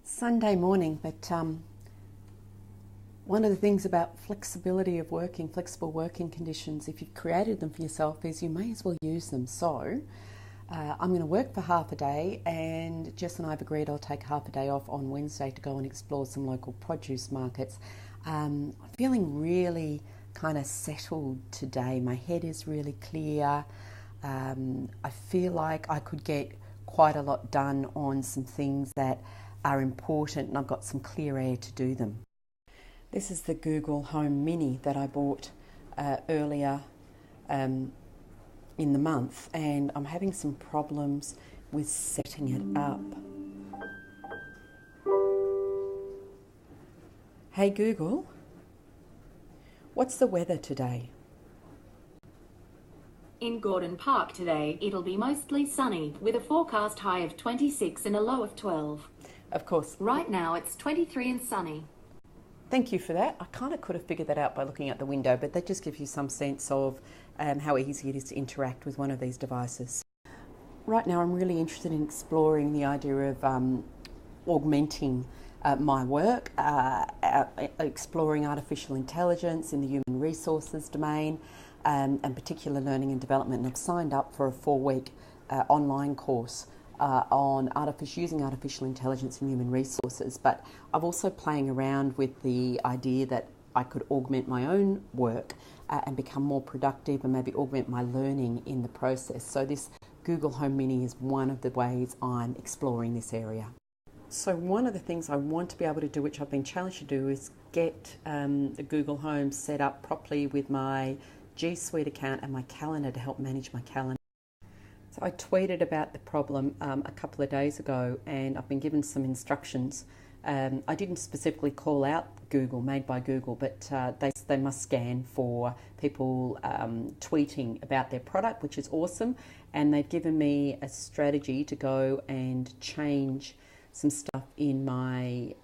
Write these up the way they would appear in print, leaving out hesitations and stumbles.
Sunday morning, but one of the things about flexibility of working, flexible working conditions, if you've created them for yourself, is you may as well use them. So I'm going to work for half a day, and Jess and I have agreed I'll take half a day off on Wednesday to go and explore some local produce markets. I'm feeling really kind of settled today. My head is really clear. I feel like I could get quite a lot done on some things that are important, and I've got some clear air to do them. This is the Google Home Mini that I bought earlier in the month, and I'm having some problems with setting it up. Hey Google, what's the weather today? In Gordon Park today, it'll be mostly sunny with a forecast high of 26 and a low of 12. Of course. Right now it's 23 and sunny. Thank you for that. I kind of could have figured that out by looking out the window, but that just gives you some sense of how easy it is to interact with one of these devices. Right now I'm really interested in exploring the idea of augmenting my work, exploring artificial intelligence in the human resources domain, and particular learning and development. And I've signed up for a 4-week online course on using artificial intelligence in human resources, but I'm also playing around with the idea that I could augment my own work and become more productive and maybe augment my learning in the process. So this Google Home Mini is one of the ways I'm exploring this area. So one of the things I want to be able to do, which I've been challenged to do, is get the Google Home set up properly with my G Suite account and my calendar to help manage my calendar. So I tweeted about the problem a couple of days ago, and I've been given some instructions. I didn't specifically call out Google, made by Google, but they must scan for people tweeting about their product, which is awesome. And they've given me a strategy to go and change some stuff in my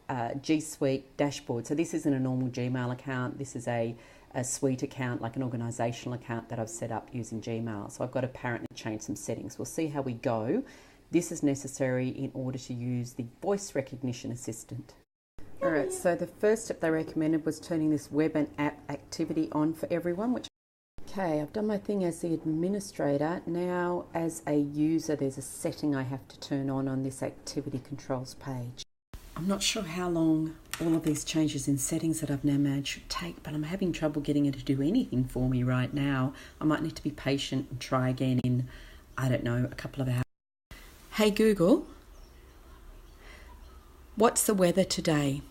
G Suite dashboard. So this isn't a normal Gmail account. This is a Suite account, like an organisational account that I've set up using Gmail. So I've got to apparently change some settings. We'll see how we go. This is necessary in order to use the voice recognition assistant. All right, so the first step they recommended was turning this web and app activity on for everyone, okay, I've done my thing as the administrator. Now as a user, there's a setting I have to turn on this activity controls page. I'm not sure how long all of these changes in settings that I've now managed should take, but I'm having trouble getting it to do anything for me right now. I might need to be patient and try again in, I don't know, a couple of hours. Hey Google, what's the weather today?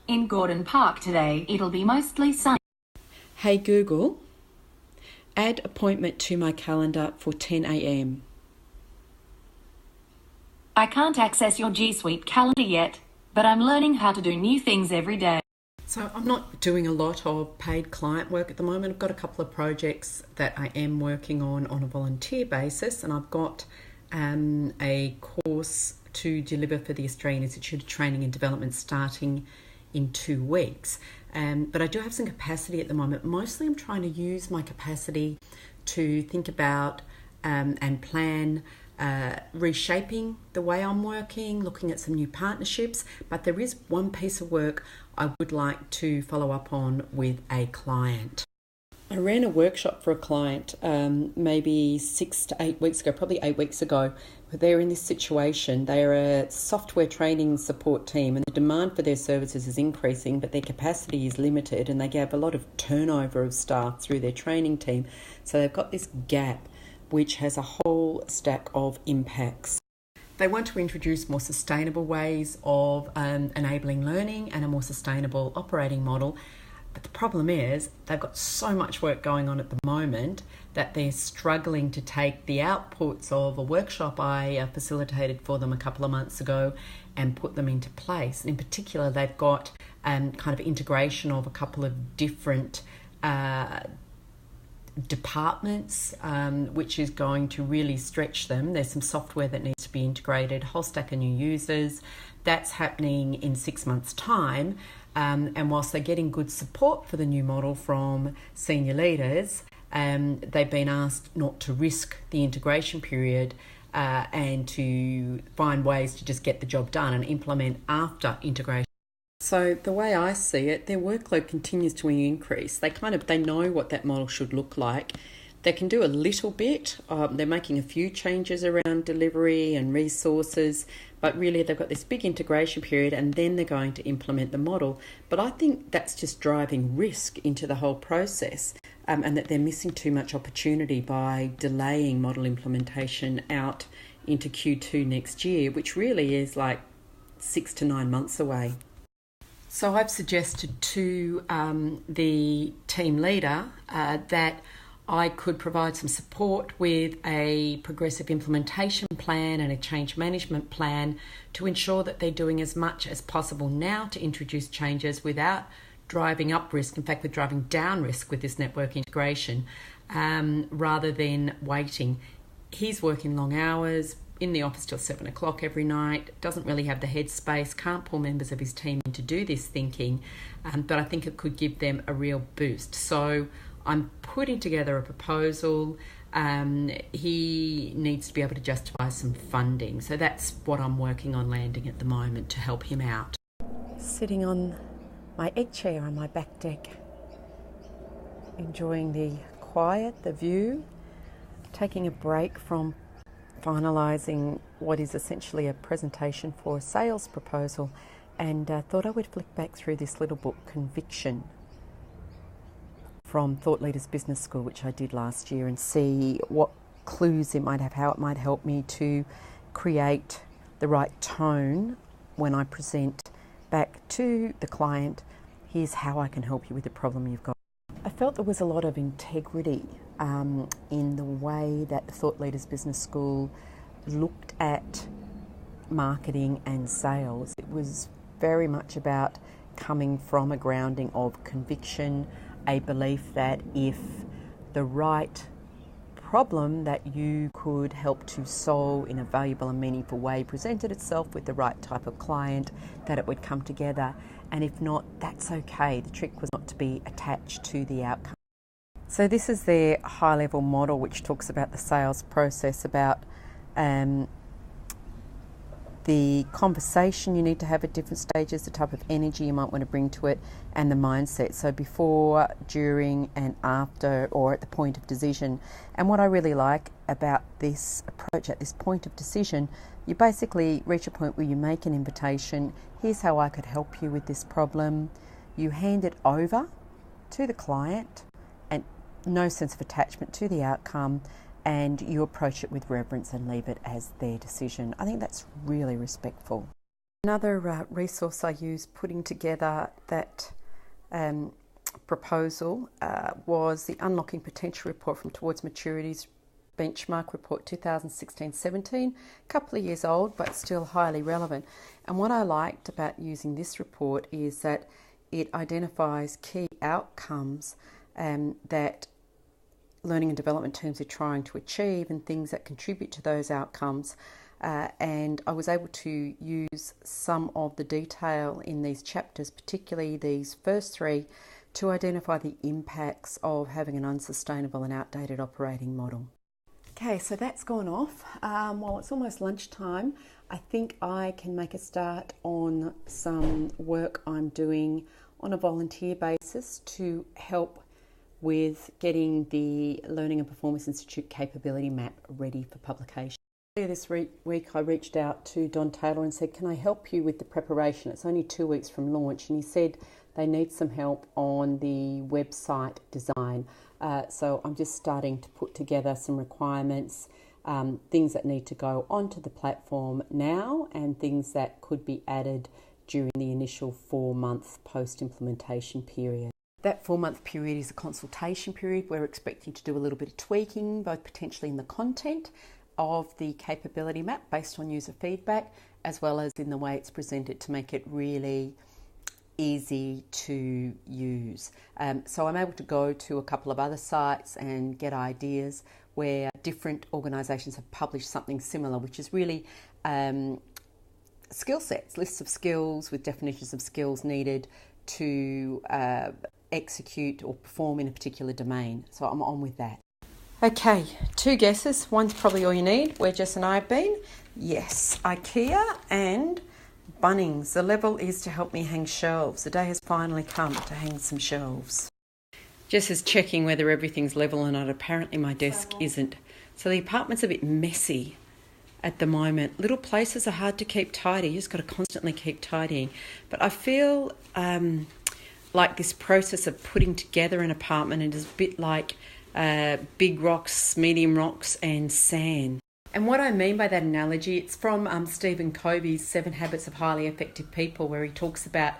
In Gordon Park today, it'll be mostly sunny. Hey Google, add appointment to my calendar for 10 a.m. I can't access your G Suite calendar yet, but I'm learning how to do new things every day. So I'm not doing a lot of paid client work at the moment. I've got a couple of projects that I am working on a volunteer basis, and I've got a course to deliver for the Australian Institute of Training and Development starting in 2 weeks. But I do have some capacity at the moment. Mostly I'm trying to use my capacity to think about and plan reshaping the way I'm working, looking at some new partnerships, but there is one piece of work I would like to follow up on with a client. I ran a workshop for a client maybe 6 to 8 weeks ago, probably 8 weeks ago. They're in this situation. They are a software training support team, and the demand for their services is increasing, but their capacity is limited, and they have a lot of turnover of staff through their training team. So they've got this gap which has a whole stack of impacts. They want to introduce more sustainable ways of enabling learning and a more sustainable operating model. But the problem is they've got so much work going on at the moment that they're struggling to take the outputs of a workshop I facilitated for them a couple of months ago and put them into place. And in particular, they've got kind of integration of a couple of different departments, which is going to really stretch them. There's some software that needs to be integrated, whole stack of new users. That's happening in 6 months' time. And whilst they're getting good support for the new model from senior leaders, they've been asked not to risk the integration period and to find ways to just get the job done and implement after integration. So the way I see it, their workload continues to increase. They know what that model should look like. They can do a little bit. They're making a few changes around delivery and resources, but really they've got this big integration period and then they're going to implement the model. But I think that's just driving risk into the whole process, and that they're missing too much opportunity by delaying model implementation out into Q2 next year, which really is like 6 to 9 months away. So I've suggested to the team leader that I could provide some support with a progressive implementation plan and a change management plan to ensure that they're doing as much as possible now to introduce changes without driving up risk, in fact, we're driving down risk with this network integration, rather than waiting. He's working long hours, in the office till 7 o'clock every night, doesn't really have the headspace, can't pull members of his team in to do this thinking, but I think it could give them a real boost. So I'm putting together a proposal. He needs to be able to justify some funding. So that's what I'm working on landing at the moment to help him out. Sitting on my egg chair on my back deck, enjoying the quiet, the view, taking a break from finalising what is essentially a presentation for a sales proposal, and thought I would flick back through this little book, Conviction, from Thought Leaders Business School, which I did last year, and see what clues it might have, how it might help me to create the right tone when I present back to the client. Here's how I can help you with the problem you've got. I felt there was a lot of integrity in the way that the Thought Leaders Business School looked at marketing and sales. It was very much about coming from a grounding of conviction, a belief that if the right problem that you could help to solve in a valuable and meaningful way presented itself with the right type of client, that it would come together, and if not, that's okay. The trick was not to be attached to the outcome. So this is their high-level model, which talks about the sales process, about the conversation you need to have at different stages, the type of energy you might want to bring to it, and the mindset. So before, during, and after, or at the point of decision. And what I really like about this approach at this point of decision, you basically reach a point where you make an invitation. Here's how I could help you with this problem. You hand it over to the client, and no sense of attachment to the outcome, and you approach it with reverence and leave it as their decision. I think that's really respectful. Another resource I used putting together that proposal was the Unlocking Potential Report from Towards Maturity's Benchmark Report 2016-17, a couple of years old but still highly relevant. And what I liked about using this report is that it identifies key outcomes that learning and development teams are trying to achieve and things that contribute to those outcomes. And I was able to use some of the detail in these chapters, particularly these first three, to identify the impacts of having an unsustainable and outdated operating model. Okay, so that's gone off. While it's almost lunchtime, I think I can make a start on some work I'm doing on a volunteer basis to help with getting the Learning and Performance Institute capability map ready for publication. Earlier this week I reached out to Don Taylor and said, can I help you with the preparation? It's only 2 weeks from launch, and he said they need some help on the website design. So I'm just starting to put together some requirements, things that need to go onto the platform now and things that could be added during the initial 4-month post-implementation period. That 4-month period is a consultation period. We're expecting to do a little bit of tweaking, both potentially in the content of the capability map based on user feedback, as well as in the way it's presented to make it really easy to use. So I'm able to go to a couple of other sites and get ideas where different organisations have published something similar, which is really skill sets, lists of skills with definitions of skills needed to execute or perform in a particular domain. So I'm on with that. Okay, 2 guesses. One's probably all you need. Where Jess and I have been. Yes, IKEA and Bunnings. The level is to help me hang shelves. The day has finally come to hang some shelves. Jess is checking whether everything's level or not. Apparently my desk isn't. So the apartment's a bit messy at the moment. Little places are hard to keep tidy. You just got to constantly keep tidying. But I feel like this process of putting together an apartment is a bit like big rocks, medium rocks and sand. And what I mean by that analogy, it's from Stephen Covey's 7 Habits of Highly Effective People, where he talks about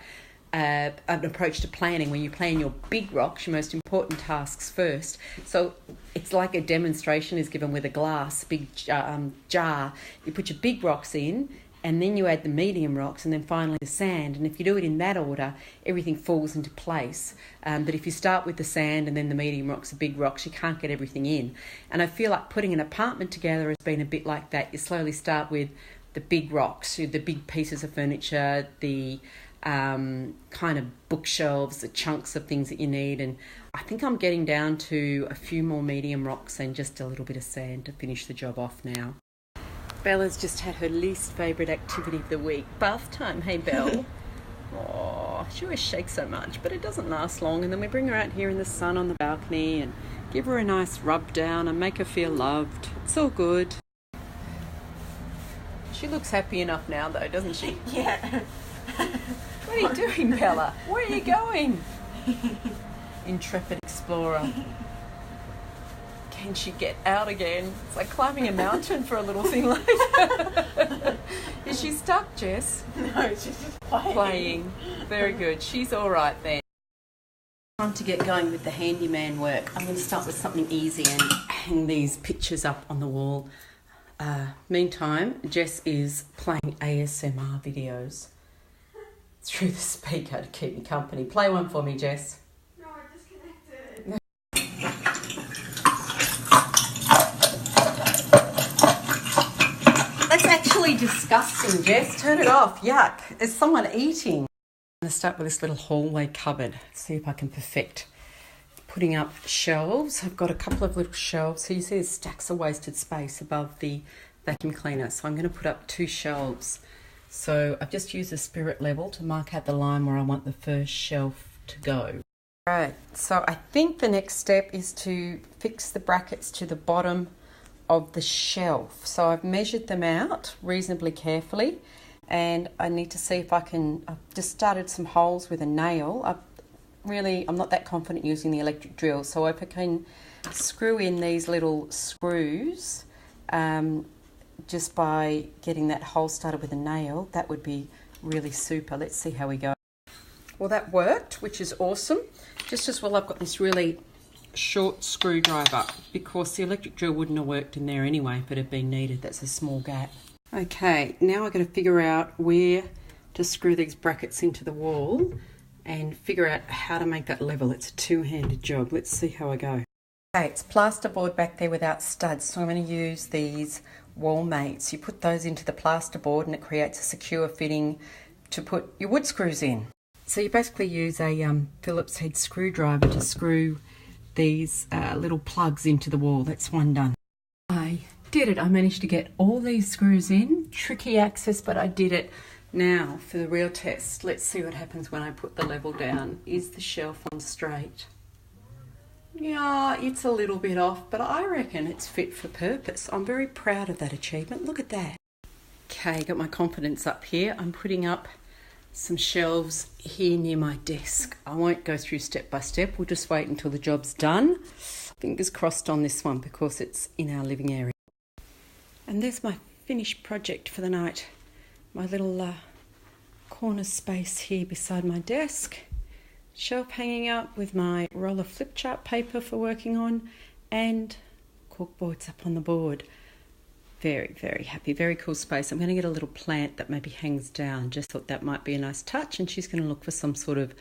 an approach to planning, where you plan your big rocks, your most important tasks first. So it's like a demonstration is given with a glass, big jar. You put your big rocks in, and then you add the medium rocks, and then finally the sand. And if you do it in that order, everything falls into place. But if you start with the sand and then the medium rocks, the big rocks, you can't get everything in. And I feel like putting an apartment together has been a bit like that. You slowly start with the big rocks, the big pieces of furniture, the kind of bookshelves, the chunks of things that you need. And I think I'm getting down to a few more medium rocks and just a little bit of sand to finish the job off now. Bella's just had her least favourite activity of the week, bath time. Hey, Belle. Oh, she always shakes so much, but it doesn't last long. And then we bring her out here in the sun on the balcony and give her a nice rub down and make her feel loved. It's all good. She looks happy enough now, though, doesn't she? Yeah. What are you doing, Bella? Where are you going? Intrepid explorer. Can she get out again? It's like climbing a mountain for a little thing like that. Is she stuck, Jess? No, she's just playing. Playing. Very good. She's all right then. Time to get going with the handyman work. I'm going to start with something easy and hang these pictures up on the wall. Meantime, Jess is playing ASMR videos through the speaker to keep me company. Play one for me, Jess. No, I disconnected. That's actually disgusting, Jess. Turn it off. Yuck. There's someone eating. I'm going to start with this little hallway cupboard. See if I can perfect putting up shelves. I've got a couple of little shelves. So you see there's stacks of wasted space above the vacuum cleaner. So I'm going to put up 2 shelves. So I've just used the spirit level to mark out the line where I want the first shelf to go. Right, so I think the next step is to fix the brackets to the bottom of the shelf. So I've measured them out reasonably carefully, and I need to see if I can. I've just started some holes with a nail. I'm not that confident using the electric drill, so if I can screw in these little screws just by getting that hole started with a nail, that would be really super. Let's see how we go. Well, that worked, which is awesome. Just as well, I've got this really short screwdriver because the electric drill wouldn't have worked in there anyway if it had been needed. That's a small gap. Okay, now I've got to figure out where to screw these brackets into the wall and figure out how to make that level. It's a 2-handed job. Let's see how I go. Okay, it's plasterboard back there without studs, so I'm going to use these wall mates. You put those into the plasterboard and it creates a secure fitting to put your wood screws in. So you basically use a Phillips head screwdriver to screw these little plugs into the wall. That's one done. I did it. I managed to get all these screws in. Tricky access, but I did it. Now for the real test. Let's see what happens when I put the level down. Is the shelf on straight? Yeah, it's a little bit off, but I reckon it's fit for purpose. I'm very proud of that achievement. Look at that. Okay, got my confidence up here. I'm putting up some shelves here near my desk. I won't go through step by step. We'll just wait until the job's done. Fingers crossed on this one because it's in our living area. And there's my finished project for the night. My little corner space here beside my desk. Shelf hanging up with my roll of flip chart paper for working on and corkboards up on the board. Very, very happy. Very cool space. I'm going to get a little plant that maybe hangs down. Just thought that might be a nice touch, and she's going to look for some sort of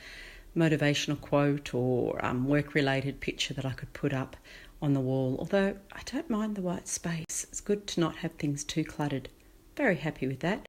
motivational quote or work-related picture that I could put up on the wall. Although I don't mind the white space. It's good to not have things too cluttered. Very happy with that.